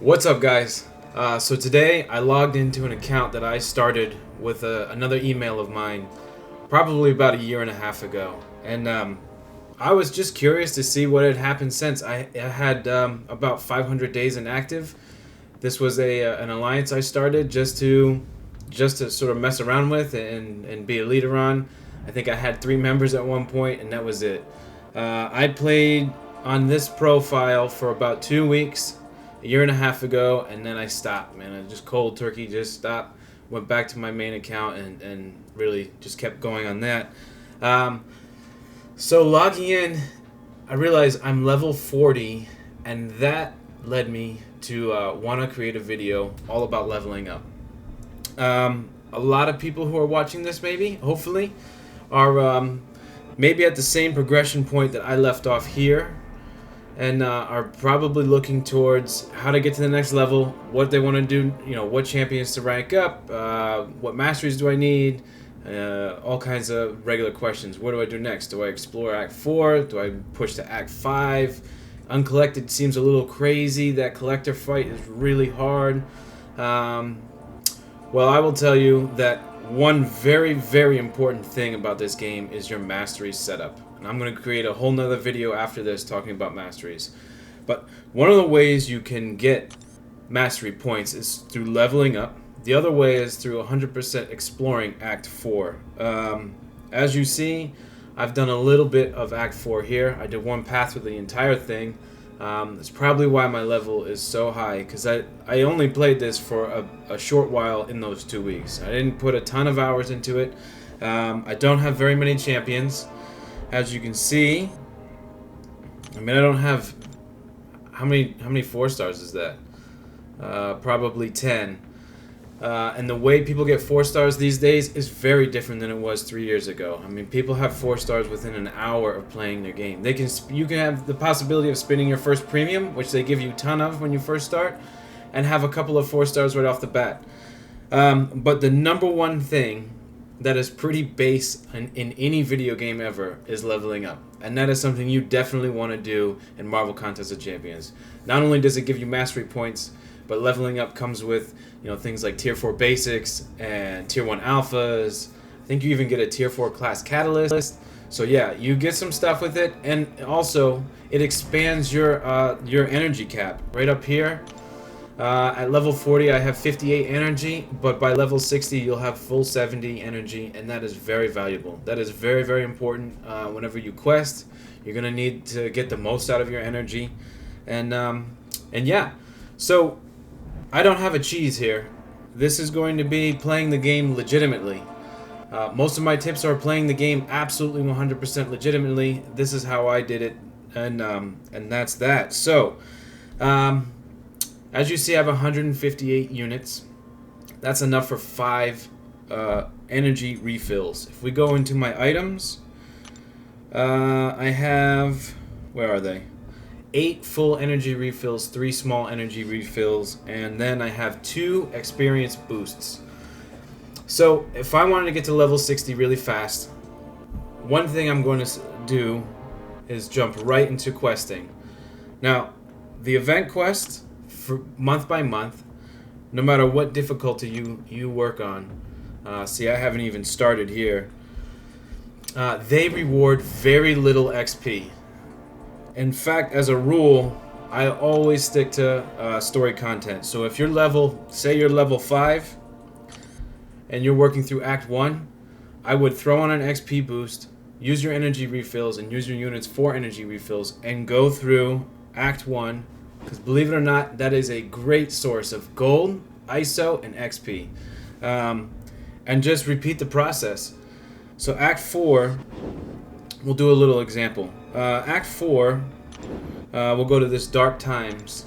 What's up, guys? So today I logged into an account that I started with another email of mine probably about a year and a half ago. And I was just curious to see what had happened since. I had about 500 days inactive. This was an alliance I started just to sort of mess around with and be a leader on. I think I had 3 members at one point, and that was it. I played on this profile for about 2 weeks a year and a half ago, and then I stopped, man. I just cold turkey just stopped, went back to my main account, and really just kept going on that. So logging in, I realized I'm level 40, and that led me to want to create a video all about leveling up. A lot of people who are watching this, hopefully, are maybe at the same progression point that I left off here, and are probably looking towards how to get to the next level, what they want to do, what champions to rank up, what masteries do I need, all kinds of regular questions. What do I do next? Do I explore Act 4? Do I push to Act 5? Uncollected seems a little crazy. That collector fight is really hard. Well, I will tell you that one very, very important thing about this game is your mastery setup. And I'm going to create a whole nother video after this talking about masteries. But one of the ways you can get mastery points is through leveling up. The other way is through 100% exploring Act 4. As you see, I've done a little bit of Act 4 here. I did one path with the entire thing. That's probably why my level is so high, because I only played this for a short while in those 2 weeks. I didn't put a ton of hours into it. I don't have very many champions. As you can see, I don't have... How many 4 stars is that? Probably 10. And the way people get 4 stars these days is very different than it was 3 years ago. People have 4 stars within an hour of playing their game. You can have the possibility of spinning your first premium, which they give you a ton of when you first start, and have a couple of 4 stars right off the bat. But the number one thing that is pretty base in any video game ever is leveling up. And that is something you definitely want to do in Marvel Contest of Champions. Not only does it give you mastery points, but leveling up comes with things like Tier 4 basics and Tier 1 alphas. I think you even get a Tier 4 class catalyst. So yeah, you get some stuff with it, and also it expands your energy cap. Right up here, at level 40 I have 58 energy, but by level 60 you'll have full 70 energy, and that is very valuable. That is very, very important. Whenever you quest, you're gonna need to get the most out of your energy, and yeah. So I don't have a cheese here. This is going to be playing the game legitimately. Most of my tips are playing the game absolutely 100% legitimately. This is how I did it, and that's that. So, as you see, I have 158 units. That's enough for 5 energy refills. If we go into my items, I have... Where are they? 8 full energy refills, 3 small energy refills, and then I have 2 experience boosts. So if I wanted to get to level 60 really fast, one thing I'm going to do is jump right into questing. Now, the event quest, for month by month, no matter what difficulty you work on, see, I haven't even started here, they reward very little XP. In fact, as a rule, I always stick to story content. So if say you're level 5, and you're working through Act 1, I would throw on an XP boost, use your energy refills, and use your units for energy refills, and go through Act 1, because believe it or not, that is a great source of gold, ISO, and XP. And just repeat the process. So Act 4, we'll do a little example. Act 4, we'll go to this Dark Times.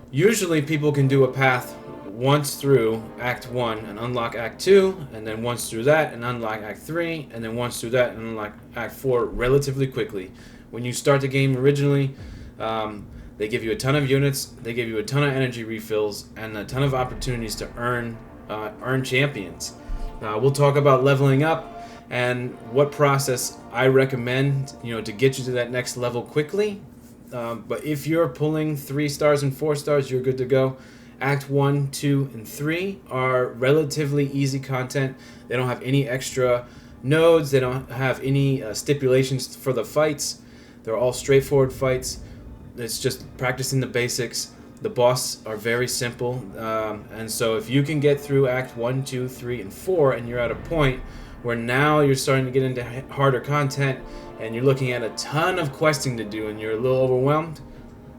Usually people can do a path once through Act 1 and unlock Act 2, and then once through that and unlock Act 3, and then once through that and unlock Act 4 relatively quickly. When you start the game originally, they give you a ton of units, they give you a ton of energy refills, and a ton of opportunities to earn champions. We'll talk about leveling up and what process I recommend, to get you to that next level quickly. But if you're pulling 3 stars and 4 stars, you're good to go. Act 1, 2, and 3 are relatively easy content. They don't have any extra nodes. They don't have any stipulations for the fights. They're all straightforward fights. It's just practicing the basics. The boss are very simple. And so if you can get through Act 1, 2, 3, and 4, and you're at a point where now you're starting to get into harder content, and you're looking at a ton of questing to do, and you're a little overwhelmed,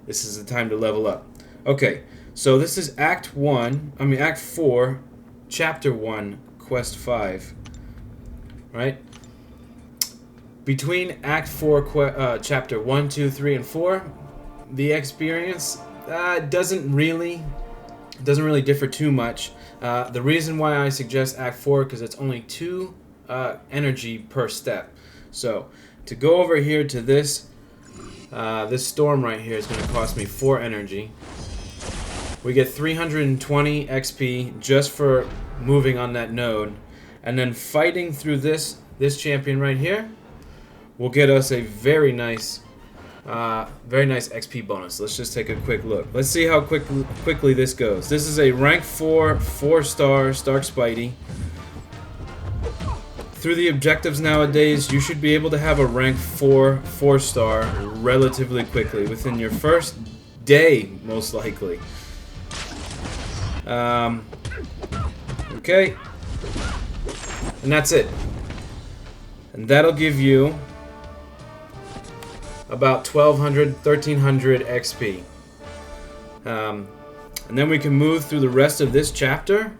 this is the time to level up. Okay, so this is Act 4, Chapter 1, Quest 5. Right? Between Act 4, Chapter 1, 2, 3, and 4, the experience doesn't really differ too much. The reason why I suggest Act 4 because it's only 2 energy per step. So to go over here to this storm right here is going to cost me 4 energy. We get 320 XP just for moving on that node, and then fighting through this champion right here will get us a very nice XP bonus. Let's just take a quick look. Let's see how quickly this goes. This is a rank 4, 4-star Stark Spidey. Through the objectives nowadays, you should be able to have a rank 4, 4-star relatively quickly, within your first day, most likely. Okay. And that's it. And that'll give you about 1200, 1300 XP. And then we can move through the rest of this chapter,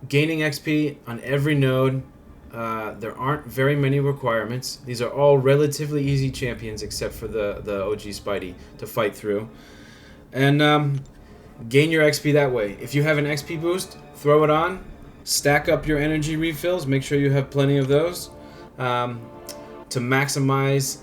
gaining XP on every node. There aren't very many requirements. These are all relatively easy champions except for the OG Spidey to fight through. And gain your XP that way. If you have an XP boost, throw it on. Stack up your energy refills. Make sure you have plenty of those to maximize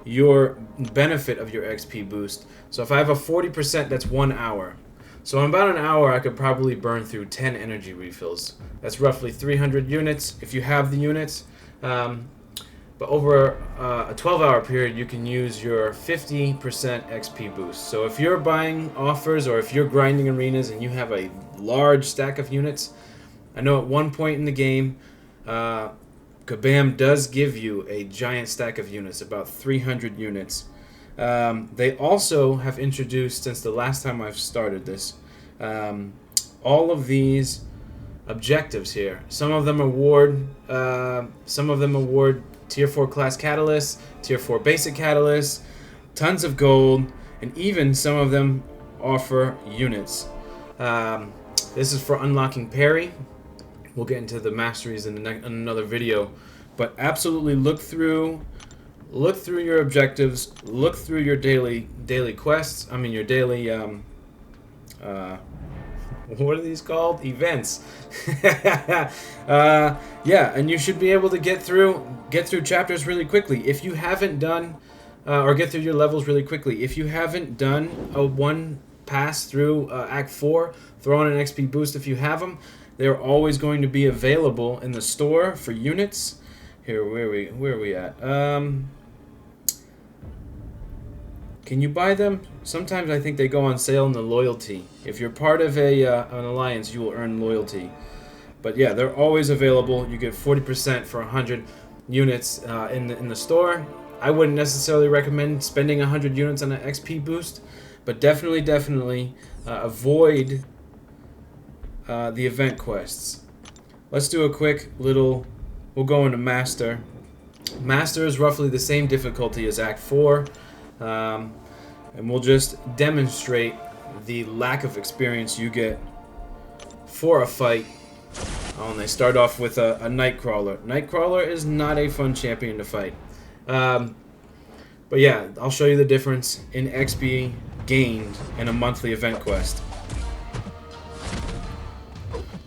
your benefit of your XP boost. So if I have a 40%, that's 1 hour. So in about an hour, I could probably burn through 10 energy refills. That's roughly 300 units if you have the units. But over a 12-hour period, you can use your 50% XP boost. So if you're buying offers or if you're grinding arenas and you have a large stack of units, I know at one point in the game, Kabam does give you a giant stack of units, about 300 units. They also have introduced, since the last time I've started this, all of these objectives here. Some of them award Tier 4 class catalysts, Tier 4 basic catalysts, tons of gold, and even some of them offer units. This is for unlocking parry. We'll get into the masteries in another video, but absolutely look through your objectives, look through your daily quests. I mean your daily what are these called? Events. Yeah, and you should be able to get through chapters really quickly. If you haven't done or get through your levels really quickly. If you haven't done a one pass through Act 4, throw on an XP boost if you have them. They're always going to be available in the store for units. Here, where are we at? Can you buy them? Sometimes I think they go on sale in the loyalty. If you're part of an alliance, you will earn loyalty. But yeah, they're always available. You get 40% for 100 units in the store. I wouldn't necessarily recommend spending 100 units on an XP boost, but definitely avoid the event quests. Let's do a quick little. We'll go into Master. Master is roughly the same difficulty as Act 4, and we'll just demonstrate the lack of experience you get for a fight. And they start off with a Nightcrawler. Nightcrawler is not a fun champion to fight. But yeah, I'll show you the difference in XP gained in a monthly event quest.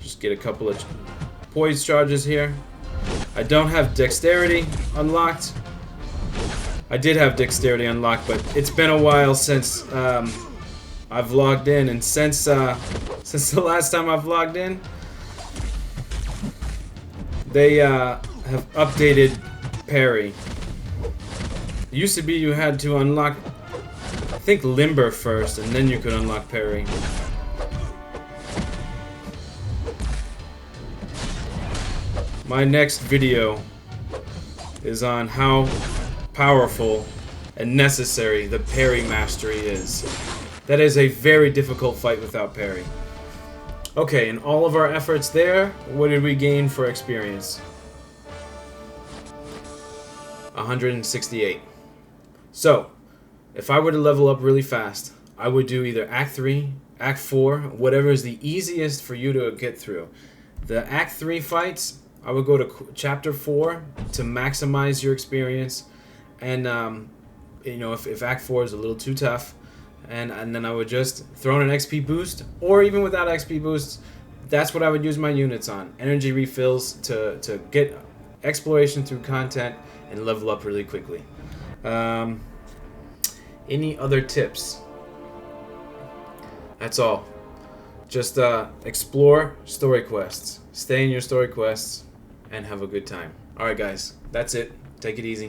Just get a couple of poise charges here. I don't have dexterity unlocked. I did have dexterity unlocked, but it's been a while since I've logged in, and since the last time I've logged in, they have updated parry. It used to be you had to unlock think limber first, and then you could unlock parry. My next video is on how powerful and necessary the parry mastery is. That is a very difficult fight without parry. Okay, in all of our efforts there, what did we gain for experience? 168. So, if I were to level up really fast, I would do either Act 3, Act 4, whatever is the easiest for you to get through. The Act 3 fights, I would go to Chapter 4 to maximize your experience. And, you know, if Act 4 is a little too tough, and then I would just throw in an XP boost, or even without XP boosts, that's what I would use my units on. Energy refills to get exploration through content and level up really quickly. Any other tips? That's all. Just explore story quests. Stay in your story quests and have a good time. Alright guys, that's it. Take it easy.